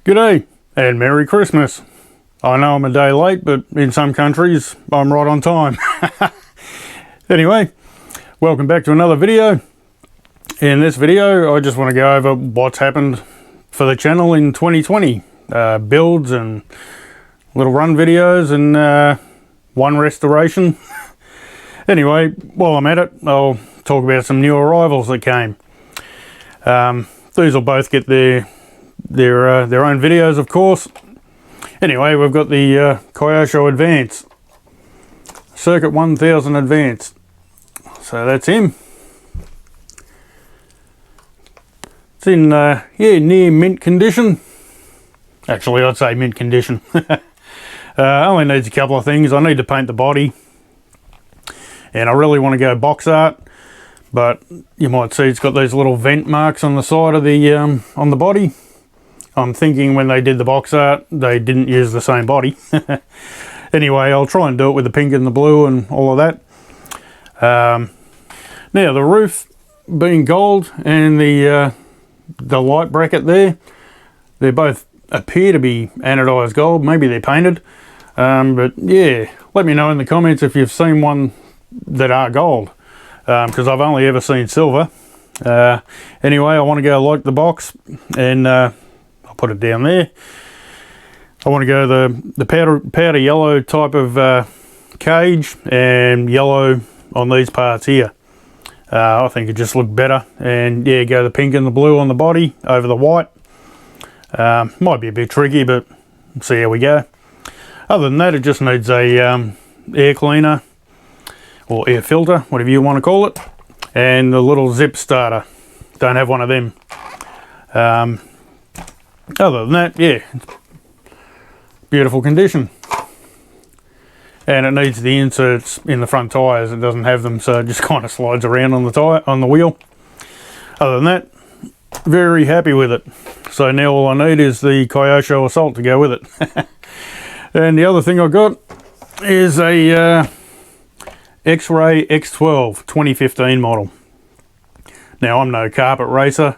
G'day and Merry Christmas. I know I'm a day late, but in some countries I'm right on time. Anyway, welcome back to another video. In this video I just want to go over what's happened for the channel in 2020. Builds and little run videos and one restoration. Anyway, while I'm at it, I'll talk about some new arrivals that came. These will both get their own videos, of course. Anyway, we've got the Kyosho Advance, Circuit 1000 Advance. So that's him. It's in near mint condition. Actually, I'd say mint condition. Only needs a couple of things. I need to paint the body, and I really want to go box art. But you might see it's got these little vent marks on the side of the on the body. I'm thinking when they did the box art, they didn't use the same body. Anyway, I'll try and do it with the pink and the blue and all of that. Now the roof being gold and the light bracket there, they both appear to be anodized gold. Maybe they're painted. But yeah, let me know in the comments if you've seen one that are gold. Because I've only ever seen silver. Anyway, I want to go like the box, and I'll put it down there. I want to go the powder yellow type of cage and yellow on these parts here. I think it just looked better, and yeah, go the pink and the blue on the body over the white. Might be a bit tricky, but see how we go. Other than that, it just needs a air cleaner or air filter, whatever you want to call it, and the little zip starter. Don't have one of them. Other than that, yeah, beautiful condition. And it needs the inserts in the front tyres. It doesn't have them, so it just kind of slides around on the on the wheel. Other than that, very happy with it. So now all I need is the Kyosho Assault to go with it. And the other thing I got is a XRAY X12 2015 model. Now I'm no carpet racer,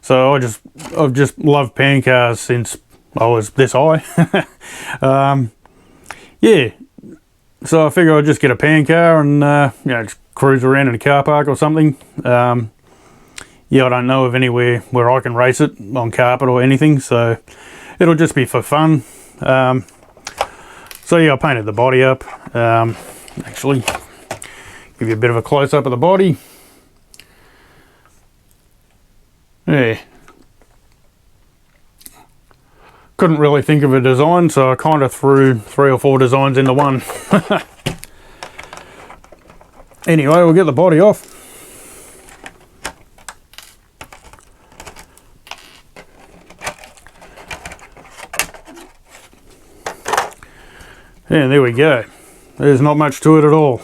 so I've just loved pan cars since I was this high. Yeah, so I figure I'd just get a pan car and you know, just cruise around in a car park or something. Yeah, I don't know of anywhere where I can race it on carpet or anything, so it'll just be for fun. So yeah, I painted the body up. Actually, give you a bit of a close-up of the body. Yeah. Couldn't really think of a design, so I kind of threw 3 or 4 designs into one. Anyway, we'll get the body off. And there we go. There's not much to it at all.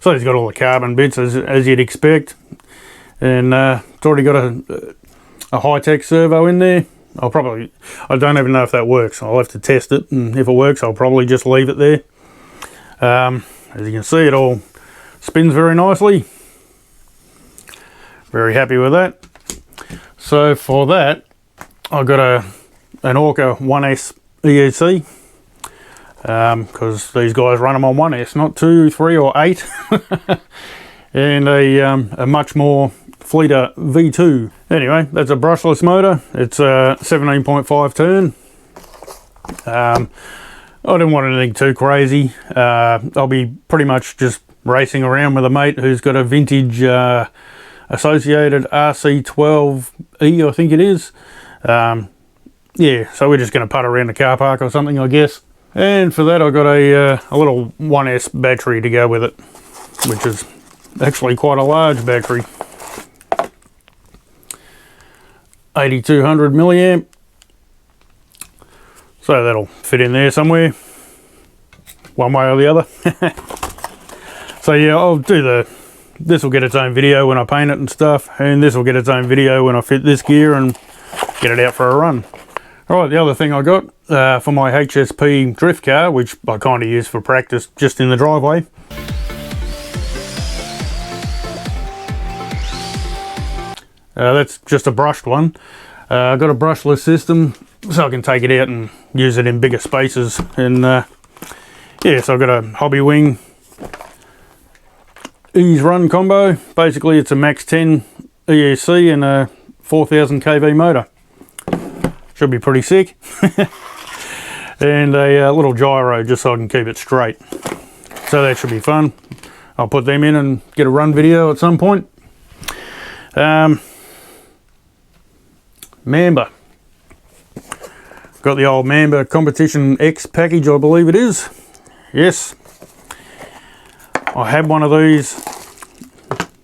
So he's got all the carbon bits as you'd expect, and it's already got a high-tech servo in there. I don't even know if that works. I'll have to test it, and if it works I'll probably just leave it there. As you can see, it all spins very nicely. Very happy with that. So for that I got an Orca 1S EEC. Because these guys run them on 1S, not 2, 3 or 8. And a much more fleeter V2. Anyway, that's a brushless motor. It's a 17.5 turn. I didn't want anything too crazy. I'll be pretty much just racing around with a mate who's got a vintage associated RC12E, I think it is. Yeah, so we're just going to putt around the car park or something, I guess. And for that I got a little 1S battery to go with it, which is actually quite a large battery. 8200 milliamp. So that'll fit in there somewhere, one way or the other. So yeah, I'll do this will get its own video when I paint it and stuff, and this will get its own video when I fit this gear and get it out for a run. Alright, the other thing I got for my HSP drift car, which I kind of use for practice just in the driveway. That's just a brushed one. I've got a brushless system so I can take it out and use it in bigger spaces. And yeah, so I've got a Hobby Wing ease run combo. Basically it's a max 10 ESC and a 4000 kV motor. Should be pretty sick. And a little gyro just so I can keep it straight. So that should be fun. I'll put them in and get a run video at some point. Mamba. Got the old Mamba Competition X package, I believe it is. Yes. I had one of these.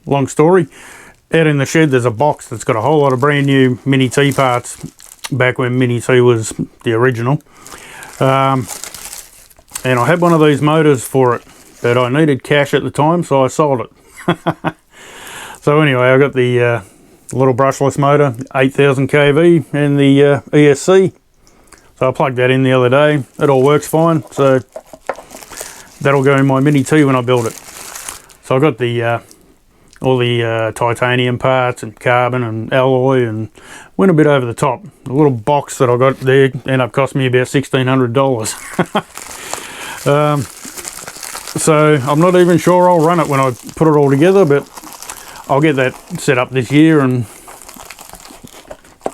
Long story. Out in the shed there's a box that's got a whole lot of brand new Mini T parts back when Mini T was the original. And I had one of these motors for it, but I needed cash at the time, so I sold it. So anyway, I got the little brushless motor, 8000 kV, and the ESC. So I plugged that in the other day. It all works fine, so that'll go in my Mini T when I build it. So I got the all the titanium parts and carbon and alloy, and went a bit over the top. The little box that I got there ended up costing me about $1,600. So I'm not even sure I'll run it when I put it all together, but I'll get that set up this year and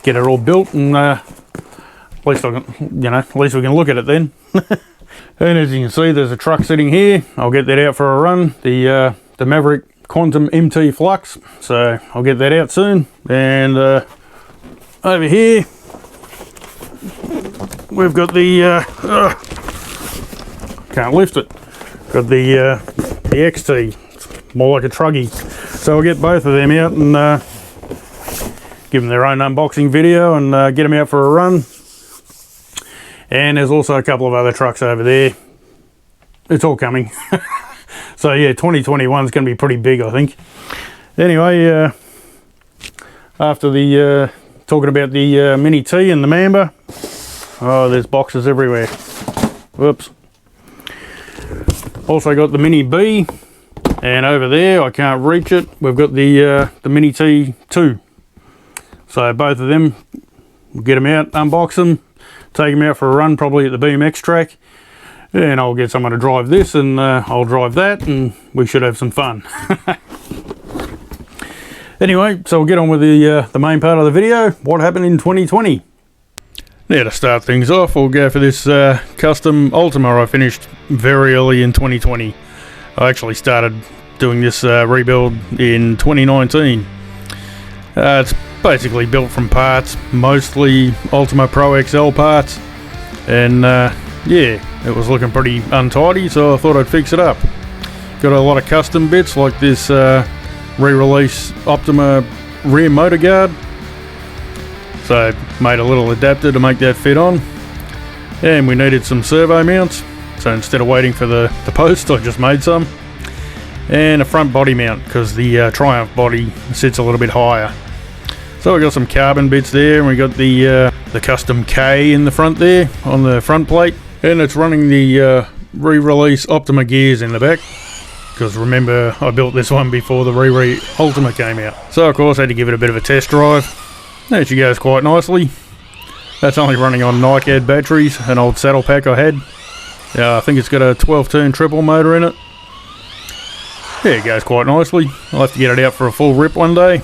get it all built, and at least I can, at least we can look at it then. And as you can see, there's a truck sitting here. I'll get that out for a run. The Maverick Quantum MT Flux, so I'll get that out soon. And over here we've got the can't lift it, got the XT. It's more like a truggy, so I'll get both of them out and give them their own unboxing video and get them out for a run. And there's also a couple of other trucks over there. It's all coming. So yeah, 2021 is going to be pretty big, I think. Anyway, after the talking about the Mini T and the Mamba, oh, there's boxes everywhere. Whoops. Also got the Mini B, and over there I can't reach it. We've got the Mini T2. So both of them, we'll get them out, unbox them, take them out for a run, probably at the BMX track. And I'll get someone to drive this, and I'll drive that, and we should have some fun. Anyway, so we'll get on with the main part of the video. What happened in 2020? Now to start things off, we'll go for this custom Ultima I finished very early in 2020. I actually started doing this rebuild in 2019. It's basically built from parts, mostly Ultima Pro XL parts, and yeah, it was looking pretty untidy, so I thought I'd fix it up. Got a lot of custom bits like this re-release Ultima rear motor guard, so made a little adapter to make that fit on. And we needed some servo mounts, so instead of waiting for the post, I just made some. And a front body mount, because the Triumph body sits a little bit higher. So we got some carbon bits there, and we got the custom K in the front there on the front plate. And it's running the re-release Optima gears in the back, because remember I built this one before the re Ultima came out. So of course I had to give it a bit of a test drive. There she goes quite nicely. That's only running on NiCad batteries, an old saddle pack I had. I think it's got a 12-turn triple motor in it. Yeah, it goes quite nicely. I'll have to get it out for a full rip one day.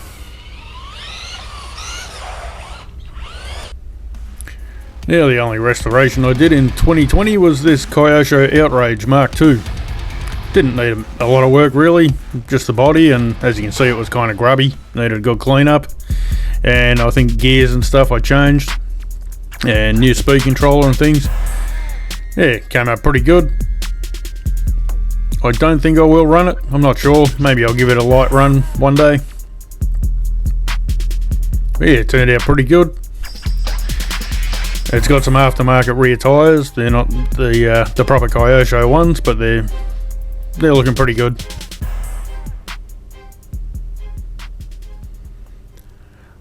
Now the only restoration I did in 2020 was this Kyosho Outrage Mark II. Didn't need a lot of work really, just the body, and as you can see it was kind of grubby, needed a good clean up. And I think gears and stuff I changed, and new speed controller and things. Yeah, came out pretty good. I don't think I will run it, I'm not sure, maybe I'll give it a light run one day. But yeah, it turned out pretty good. It's got some aftermarket rear tyres. They're not the proper Kyosho ones, but they're looking pretty good.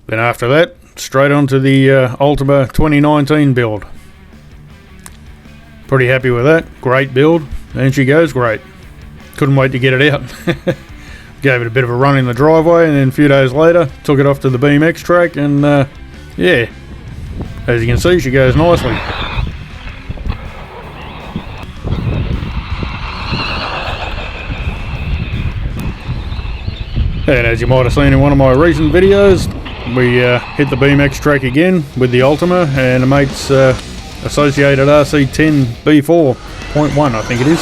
Then after that, straight onto the Ultima 2019 build. Pretty happy with that. Great build, and she goes great. Couldn't wait to get it out. Gave it a bit of a run in the driveway, and then a few days later took it off to the BMX track, and yeah, as you can see, she goes nicely. And as you might have seen in one of my recent videos, we hit the BMX track again with the Ultima and a mate's associated RC10 B4.1, I think it is.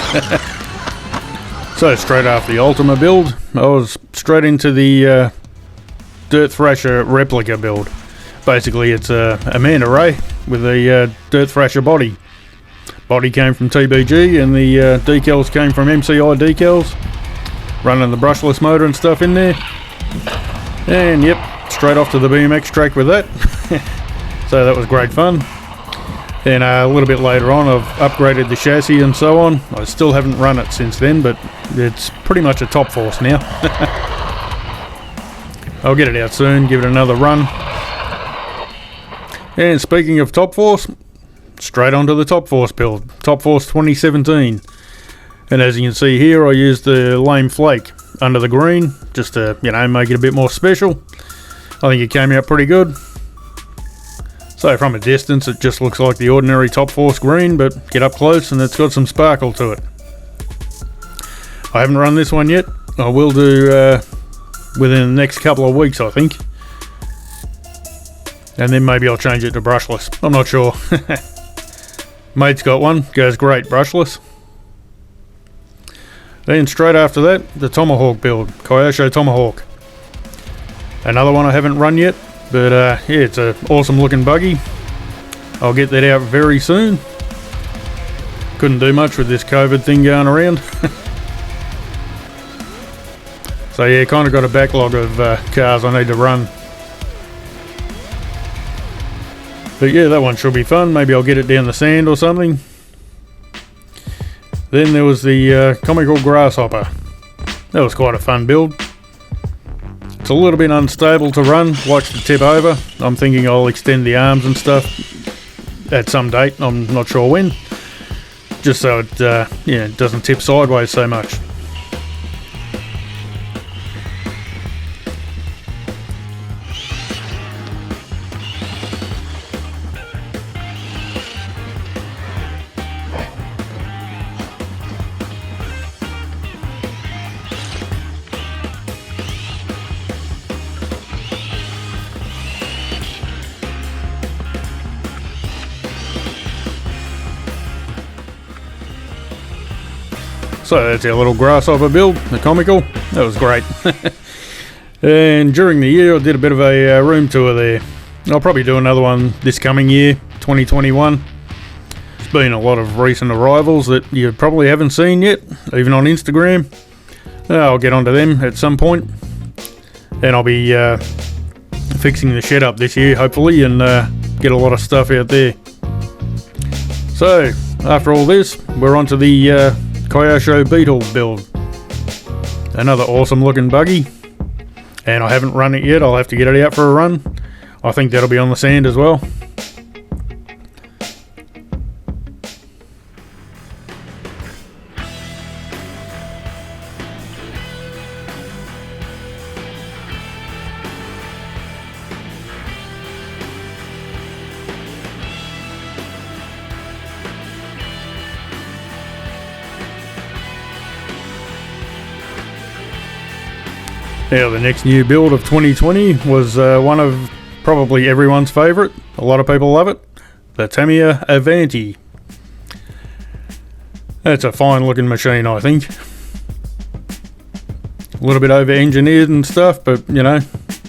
So straight after the Ultima build, I was straight into the Dirt Thrasher replica build. Basically it's a Manta Ray with a Dirt Thrasher body. Body came from TBG and the decals came from MCI decals. Running the brushless motor and stuff in there. And yep, straight off to the BMX track with that. So that was great fun. Then a little bit later on I've upgraded the chassis and so on. I still haven't run it since then, but it's pretty much a top force now. I'll get it out soon, give it another run. And speaking of top force, straight onto the top force build. Top force 2017. And as you can see here, I used the lame flake under the green just to, you know, make it a bit more special. I think it came out pretty good. So from a distance it just looks like the ordinary top force green, but get up close and it's got some sparkle to it. I haven't run this one yet. I will do within the next couple of weeks, I think. And then maybe I'll change it to brushless. I'm not sure. Mate's got one, goes great brushless. Then straight after that, the Tomahawk build, Kyosho Tomahawk. Another one I haven't run yet, but yeah, it's an awesome looking buggy. I'll get that out very soon. Couldn't do much with this COVID thing going around. So yeah, kind of got a backlog of cars I need to run. But yeah, that one should be fun. Maybe I'll get it down the sand or something. Then there was the comical grasshopper. That was quite a fun build. It's a little bit unstable to run, likes to tip over. I'm thinking I'll extend the arms and stuff at some date, I'm not sure when. Just so it yeah, it doesn't tip sideways so much. So that's our little grasshopper build, the comical. That was great. And during the year I did a bit of a room tour there. I'll probably do another one this coming year, 2021. There's been a lot of recent arrivals that you probably haven't seen yet, even on Instagram. I'll get onto them at some point. And I'll be fixing the shed up this year, hopefully, and get a lot of stuff out there. So, after all this, we're on to the Kyosho Beetle build. Another awesome looking buggy. And I haven't run it yet, I'll have to get it out for a run. I think that'll be on the sand as well. Now the next new build of 2020 was one of probably everyone's favourite. A lot of people love it. The Tamiya Avanti. That's a fine looking machine, I think. A little bit over engineered and stuff, but you know,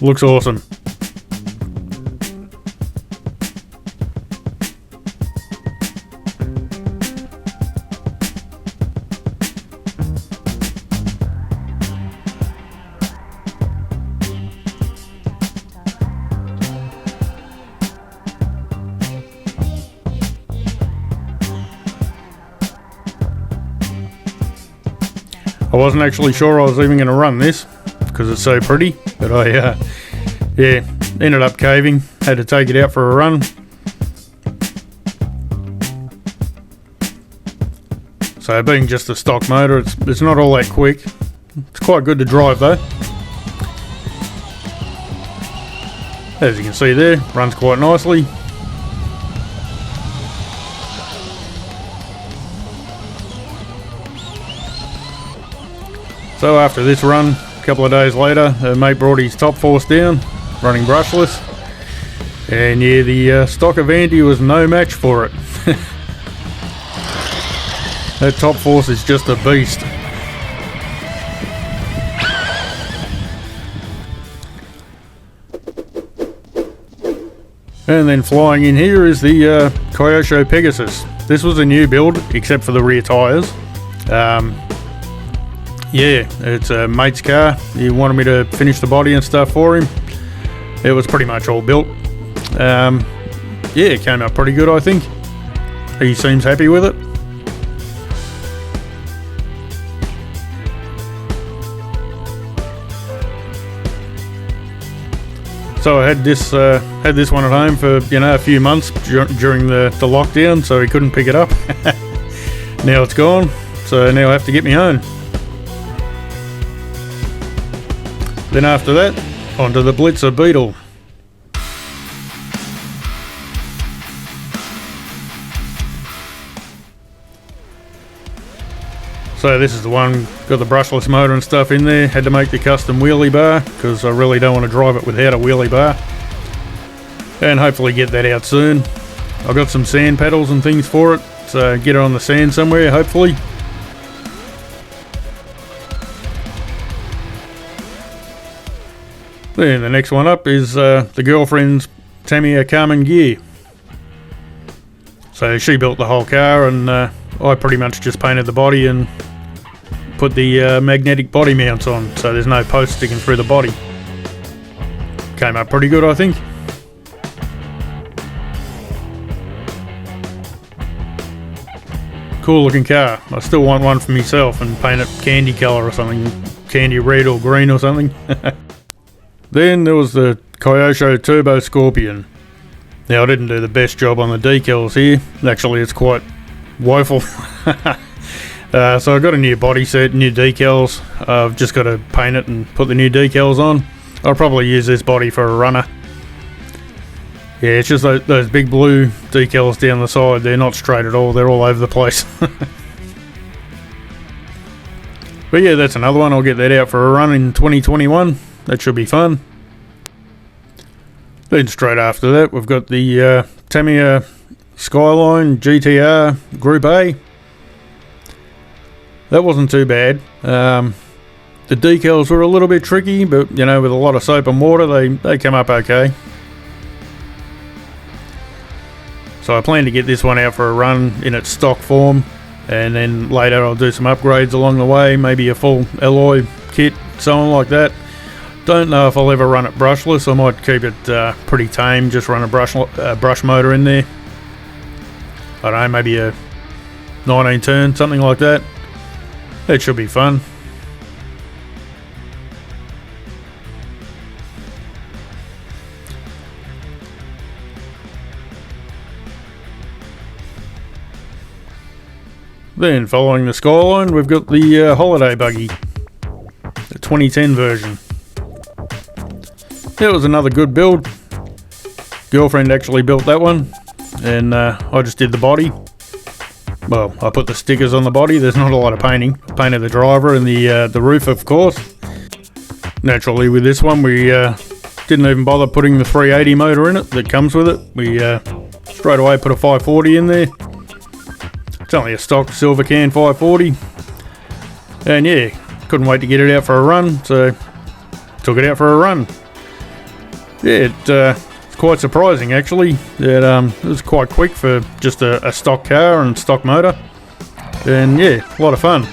looks awesome. I wasn't actually sure I was even going to run this because it's so pretty, but I yeah, ended up caving, had to take it out for a run. So being just a stock motor, it's not all that quick. It's quite good to drive though. As you can see there, runs quite nicely. So after this run, a couple of days later, mate brought his top force down, running brushless. And yeah, the stock Avanti was no match for it. That top force is just a beast. And then flying in here is the Kyosho Pegasus. This was a new build, except for the rear tyres. Yeah, it's a mate's car. He wanted me to finish the body and stuff for him. It was pretty much all built. Yeah, it came out pretty good, I think. He seems happy with it. So I had this one at home for a few months during the lockdown, so he couldn't pick it up. Now it's gone, so now I have to get my own. Then after that, onto the Blitzer Beetle. So this is the one, got the brushless motor and stuff in there. Had to make the custom wheelie bar because I really don't want to drive it without a wheelie bar. And hopefully get that out soon. I've got some sand pedals and things for it, so get it on the sand somewhere, hopefully. Then the next one up is the girlfriend's Tamiya Carmen gear. So she built the whole car, and I pretty much just painted the body and put the magnetic body mounts on, so there's no post sticking through the body. Came out pretty good, I think. Cool looking car. I still want one for myself and paint it candy colour or something, candy red or green or something. Then there was the Kyosho Turbo Scorpion. Now I didn't do the best job on the decals here. Actually, it's quite woeful. So I got a new body set, new decals. I've just got to paint it and put the new decals on. I'll probably use this body for a runner. Yeah, it's just those big blue decals down the side. They're not straight at all. They're all over the place. But yeah, that's another one. I'll get that out for a run in 2021. That should be fun. Then straight after that, we've got the Tamiya Skyline GTR Gr.A. That wasn't too bad. The decals were a little bit tricky, but with a lot of soap and water, they come up okay. So I plan to get this one out for a run in its stock form, and then later I'll do some upgrades along the way, maybe a full alloy kit, something like that. Don't know if I'll ever run it brushless. I might keep it pretty tame, just run a brush motor in there. I don't know, maybe a 19 turn, something like that. It should be fun. Then following the Skyline, we've got the holiday buggy, the 2010 version. It was another good build. Girlfriend actually built that one, and I just did the body. Well, I put the stickers on the body. There's not a lot of painting. I painted the driver and the roof, of course. Naturally, with this one, we didn't even bother putting the 380 motor in it that comes with it. We straight away put a 540 in there. It's only a stock silver can 540. And yeah, couldn't wait to get it out for a run, so took it out for a run. Yeah, it's quite surprising actually. It was quite quick for just a stock car and stock motor. And yeah, a lot of fun.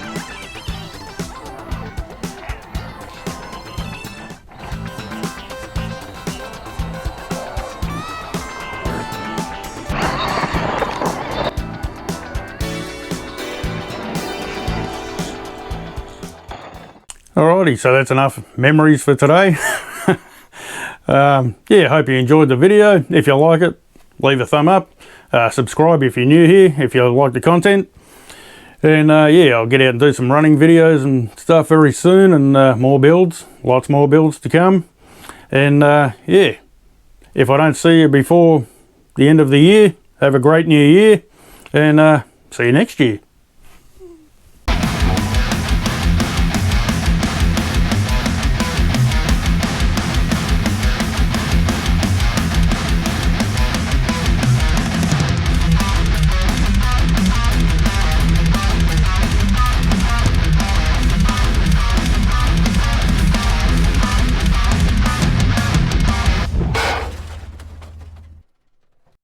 Alrighty, so that's enough memories for today. Yeah, hope you enjoyed the video. If you like it, leave a thumb up. Subscribe if you're new here, if you like the content. And yeah, I'll get out and do some running videos and stuff very soon, and more builds, lots more builds to come. And yeah, if I don't see you before the end of the year, have a great new year, and see you next year.